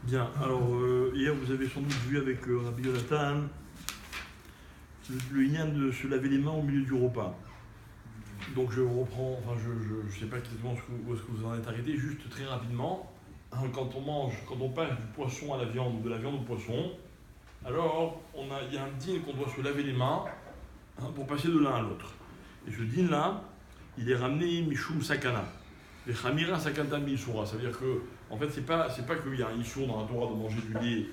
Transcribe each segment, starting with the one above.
Bien, alors hier vous avez sans doute vu avec Rabbi Yonatan le lien de se laver les mains au milieu du repas. Donc je reprends, enfin je ne sais pas exactement où est-ce que vous en êtes arrêté, juste très rapidement, quand on passe du poisson à la viande ou de la viande au poisson, alors il y a un din qu'on doit se laver les mains pour passer de l'un à l'autre. Et ce din là, il est ramené Mishum Sakana. Les Chamira Sakanta Misura, ça veut dire que en fait c'est pas qu'il y a un issur dans la Torah de manger du lait,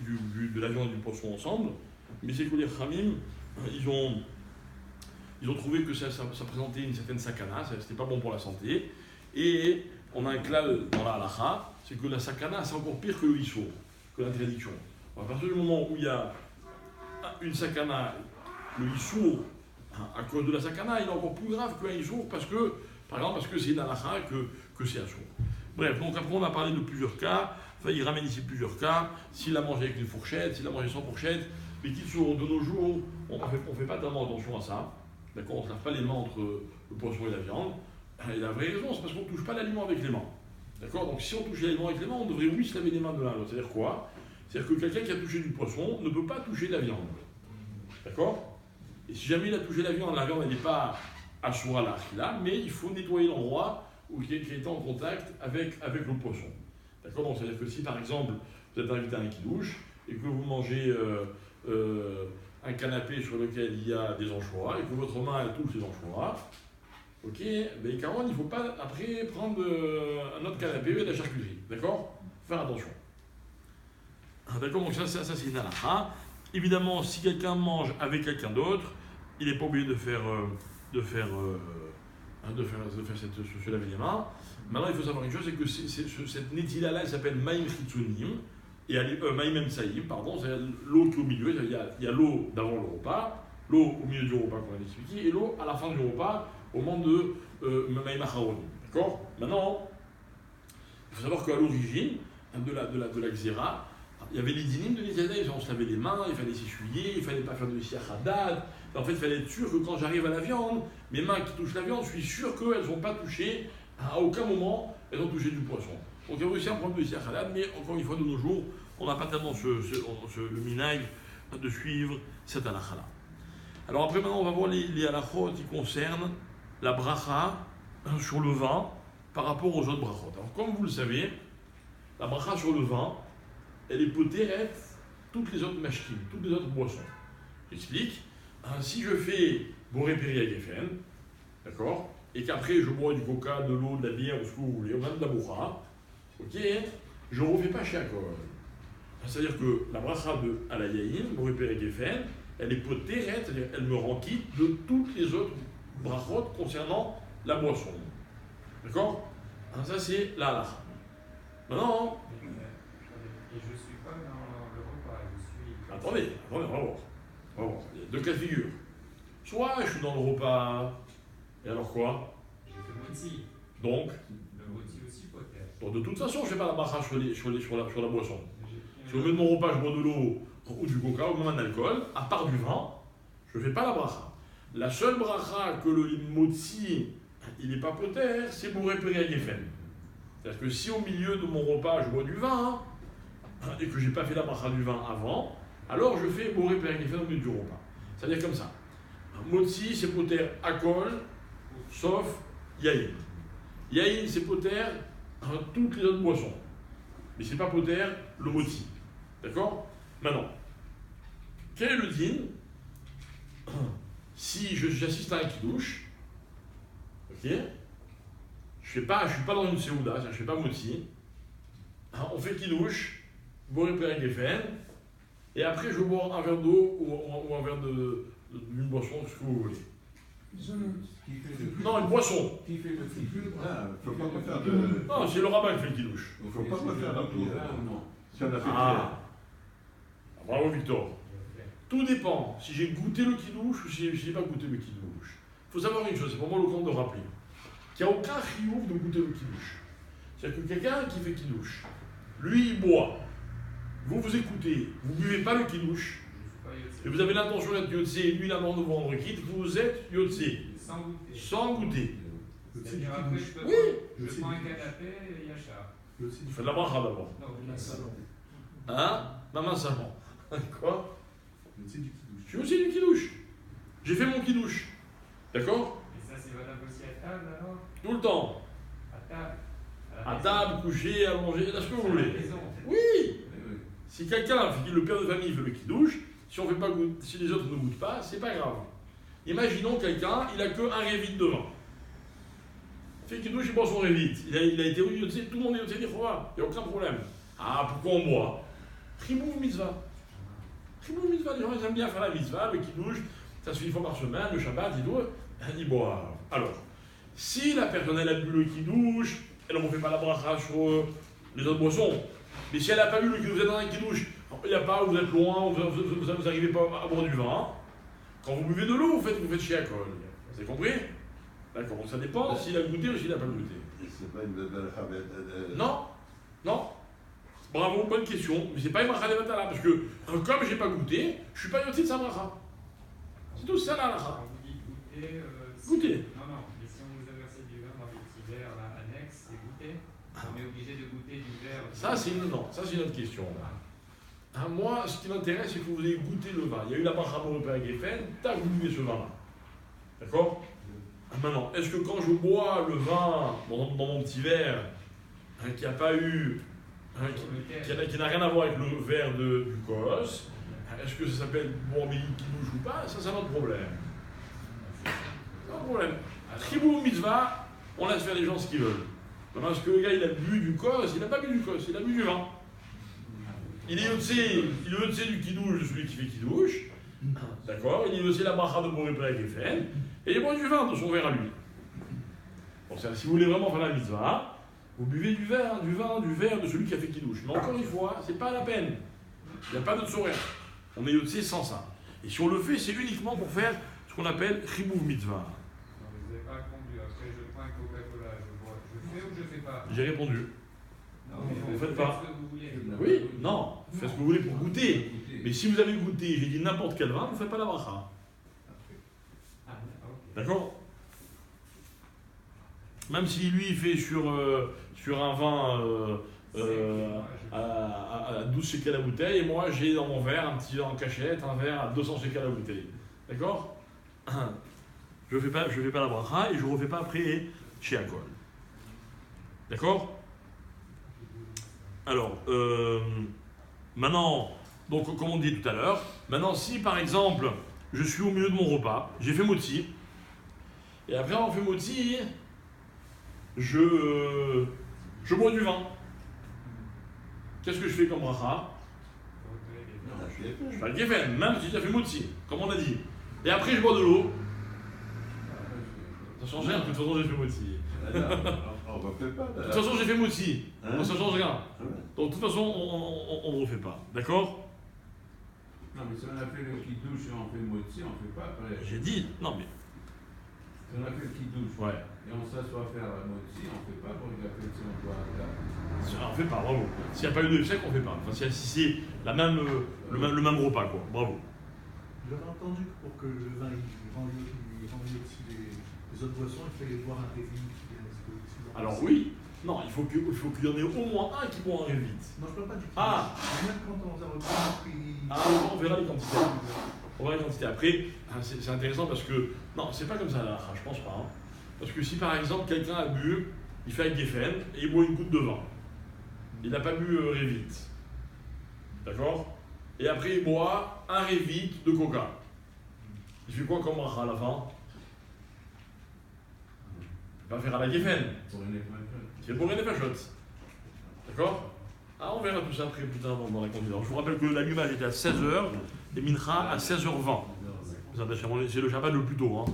de la viande et du poisson ensemble, mais c'est que les Chamim, ils ont trouvé que ça présentait une certaine sakana, c'était pas bon pour la santé, et on a un klal dans la halacha, c'est que la sakana c'est encore pire que le issur, que l'interdiction. À partir du moment où il y a une sakana, le issur, à cause de la sakana, il est encore plus grave qu'un issur parce que c'est une halacha que c'est assur. Bref, donc après on a parlé de plusieurs cas, enfin il ramène ici plusieurs cas, s'il a mangé avec une fourchette, s'il a mangé sans fourchette, mais qu'il soit de nos jours, on ne fait pas tellement attention à ça, d'accord, on ne se lave pas les mains entre le poisson et la viande, et la vraie raison c'est parce qu'on ne touche pas l'aliment avec les mains, d'accord, donc si on touche l'aliment avec les mains, on devrait oui se laver les mains de l'un à l'autre, c'est-à-dire quoi? C'est-à-dire que quelqu'un qui a touché du poisson ne peut pas toucher la viande, d'accord, et si jamais il a touché la viande elle n'est pas assoura la achila, mais il faut nettoyer l'endroit qui est en contact avec le poisson. D'accord. Donc, c'est-à-dire que si par exemple vous êtes invité à un kidouche et que vous mangez un canapé sur lequel il y a des anchois et que votre main elle touche les anchois, ok, mais carrément il ne faut pas après prendre un autre canapé et de la charcuterie. D'accord. Faire attention. D'accord. Donc ça c'est une halakha. Évidemment, si quelqu'un mange avec quelqu'un d'autre, il n'est pas obligé de faire se laver les mains. Maintenant, il faut savoir une chose, c'est que cette netila-là, elle s'appelle Maïm Chitsunim, et Maïm Emsaïm, pardon, c'est l'eau qui est au milieu, il y a l'eau d'avant le repas, l'eau au milieu du repas qu'on a expliqué, et l'eau à la fin du repas, au moment de Maïm Acharonim. D'accord. Maintenant, il faut savoir qu'à l'origine de la Xéra, il y avait les dynimes de Netila, on se lavait les mains, il fallait s'essuyer, il ne fallait pas faire de siachadad. En fait, il fallait être sûr que quand j'arrive à la viande, mes mains qui touchent la viande, je suis sûr qu'elles n'ont pas touché, à aucun moment, elles ont touché du poisson. Donc il y a aussi un problème de siachadad, mais encore une fois, de nos jours, on n'a pas tellement le minaï de suivre cette halakha-là. Alors après, maintenant, on va voir les halakhot qui concernent la bracha sur le vin par rapport aux autres brachot. Alors comme vous le savez, la bracha sur le vin, elle est potérette toutes les autres mashkim, toutes les autres boissons. J'explique. Si je fais boré péri à Geffen, d'accord, et qu'après je bois du coca, de l'eau, de la bière, ou ce que vous voulez, ou même de la bourra, ok, je ne refais pas chez Akol. C'est-à-dire que la bracha de Alayaïn, boré péri à Geffen, elle est potérette, c'est-à-dire elle me rend quitte de toutes les autres brachot concernant la boisson. D'accord. Ça c'est la halakha. Maintenant, et je ne suis pas dans le repas, je suis... Attendez, on va voir. Il y a deux cas de figure. Soit je suis dans le repas, et alors quoi? J'ai fait moti. Donc, le moti aussi peut-être. Donc de toute façon, je ne fais pas la bracha sur la boisson. Si au milieu de mon repas, je bois de l'eau ou du coca ou même un alcool, à part du vin, je ne fais pas la bracha. La seule bracha que le moti, il n'est pas poter, c'est pour réparer à Geffen. C'est-à-dire que si au milieu de mon repas, je bois du vin, et que je n'ai pas fait la bracha du vin avant, alors je fais boré pérégrifé au milieu du repas. C'est-à-dire comme ça. Motzi, c'est poter akol, sauf yaïn. Yaïn, c'est poter toutes les autres boissons. Mais c'est pas poter le motzi. D'accord. Maintenant, quel est le din si j'assiste à un kidouche, ok, je suis pas dans une séouda, je ne fais pas motzi, on fait kidouche, boré pérégrifé, et après, je bois un verre d'eau ou un verre d'une boisson, ce que vous voulez. Non, une boisson. Qui fait le kidouche? Il ne faut pas faire de... Non, c'est le rabbin qui fait le kidouche. Il ne faut pas faire la prière. Non. Si on a fait Bravo Victor. Tout dépend si j'ai goûté le kidouche ou si je n'ai pas goûté le kidouche. Il faut savoir une chose, c'est pour moi le compte de rappeler, qu'il n'y a aucun chiouf de goûter le kidouche. C'est-à-dire que quelqu'un qui fait kidouche, lui il boit. Vous écoutez, vous ne buvez pas le kidouche, et vous avez l'intention d'être yotse, et lui l'amant de vous rendre quitte, vous êtes yotse. Sans goûter. C'est-à-dire après, je prends un canapé et yachar. Vous faites la bracha d'abord. Non, Hein? Maman savant. Quoi? Je sais du kidouche. Je suis aussi du kidouche. J'ai fait mon kidouche. D'accord? Et ça, c'est valable aussi à table alors? Tout le temps. À table? À table, coucher, allongé, là ce que vous voulez. Oui! Oui. Si quelqu'un, le père de famille fait le kidouche, si on fait pas si les autres ne goûtent pas, c'est pas grave. Imaginons quelqu'un, il a que un révite de vin. Il fait kidouche, il boit son révite. Il a été au Yotzé, tout le monde est au Yotzé d'Ichova, il n'y a aucun problème. Ah, pourquoi on boit? Chibouv mitzvah. Chibouv mitzvah, les gens ils aiment bien faire la mitzvah, le kidouche, ça se fait une fois par semaine, le Shabbat, ils boivent. Alors, si la personne elle a bu le kidouche, elle ne fait pas la bracha sur les autres boissons. Mais si elle n'a pas bu le kidouche, vous êtes dans un kidouche, il n'y a pas, vous êtes loin, vous n'arrivez pas à boire du vin. Quand vous buvez de l'eau, vous faites chez Akol. Vous avez compris? D'accord, donc ça dépend s'il a goûté ou s'il n'a pas goûté. C'est pas une Non, non. Bravo, bonne question. Mais c'est pas une bracha de Batala, parce que comme j'ai pas goûté, je suis pas yoté de sa bracha. C'est tout ça là, la Quand vous dites goûter, Goûter. Non, non, mais si on vous a versé du vin dans les petits verres là, annexes, c'est goûter. On est obligé de goûter du verre. Ça, c'est une autre question. Moi, ce qui m'intéresse, c'est que vous ayez goûté le vin. Il y a eu la bracha pour le père Geffen, t'as goûté ce vin-là. D'accord? Maintenant, est-ce que quand je bois le vin dans mon petit verre, qui n'a pas eu, qui n'a rien à voir avec le verre du cos, est-ce que ça s'appelle Bourbi qui bouge ou pas? Ça, c'est un autre problème. C'est un problème. Tribou mitzvah, on laisse faire les gens ce qu'ils veulent. Maintenant, est-ce que le gars, il a bu du cos? Il n'a pas bu du cos, il a bu du vin. Il est yotzé du kidouche de celui qui fait kidouche. D'accord? Il est yotzé la bracha de Boré Père Geffen. Et il boit du vin dans son verre à lui. Bon, si vous voulez vraiment faire la mitzvah, vous buvez du verre de celui qui a fait kidouche. Mais encore une fois, c'est pas la peine. Il n'y a pas de tzorer. On est yotzé sans ça. Et si on le fait, c'est uniquement pour faire ce qu'on appelle chibouv mitzvah. Non, vous n'avez pas répondu. Après, je prends un Coca-Cola, je bois. Je fais ou je fais pas? J'ai répondu. Non, mais vous faites pas. ce que vous voulez. Oui, non, faites ce que vous voulez pour goûter. Mais si vous avez goûté, j'ai dit n'importe quel vin, vous ne faites pas la bracha. Ah, ok. D'accord? Même si lui il fait sur un vin à 12 shekels la bouteille, et moi j'ai dans mon verre, un petit en cachette, un verre à 200 shekels la bouteille. D'accord? Je fais pas la bracha et je ne refais pas après chez Akol. D'accord? Alors, maintenant, donc comme on dit tout à l'heure, maintenant si par exemple je suis au milieu de mon repas, j'ai fait motzi, et après on fait motzi, je bois du vin. Qu'est-ce que je fais comme bracha? Je fais le geffen, même si j'ai fait motzi, comme on a dit. Et après je bois de l'eau. Ça change rien, de toute façon j'ai fait motzi. On ne refait pas. De toute façon j'ai fait motzi, Hein? ça change rien. Donc de toute façon on ne refait pas, d'accord? Non, mais si on a fait le kidouche et on fait le motzi, on ne fait pas après. J'ai dit, non mais, Si on a fait le kidouche ouais, et on s'assoit faire la motzi, on ne fait pas pour le café si on doit à table. on ne fait pas, bravo. S'il n'y a pas eu de chèque, on ne fait pas. Enfin, si c'est le même repas, quoi, bravo. J'avais entendu que pour que le vin il rende aussi les autres boissons, il fallait boire un révit. Alors oui, non, il faut qu'il y en ait au moins un qui boit un révite. Non, je ne parle pas du tout. Ah. Même quand on a repris. Ah, on verra les quantités. On verra les quantités. Après, c'est intéressant parce que, non, c'est pas comme ça là, je pense pas. Hein. Parce que si par exemple quelqu'un a bu, il fait un geffen et il boit une goutte de vin. Il n'a pas bu révite. D'accord? Et après il boit un révite de coca. Il fait quoi comme bracha à la fin? Il va faire à la geffen. Pour une épreuve. C'est pour une fachot. D'accord? Ah, on verra tout ça après plus tard dans la conduite. Je vous rappelle que l'allumage était à 16h et Mincha à 16h20. C'est le Shabbat le plus tôt. Hein.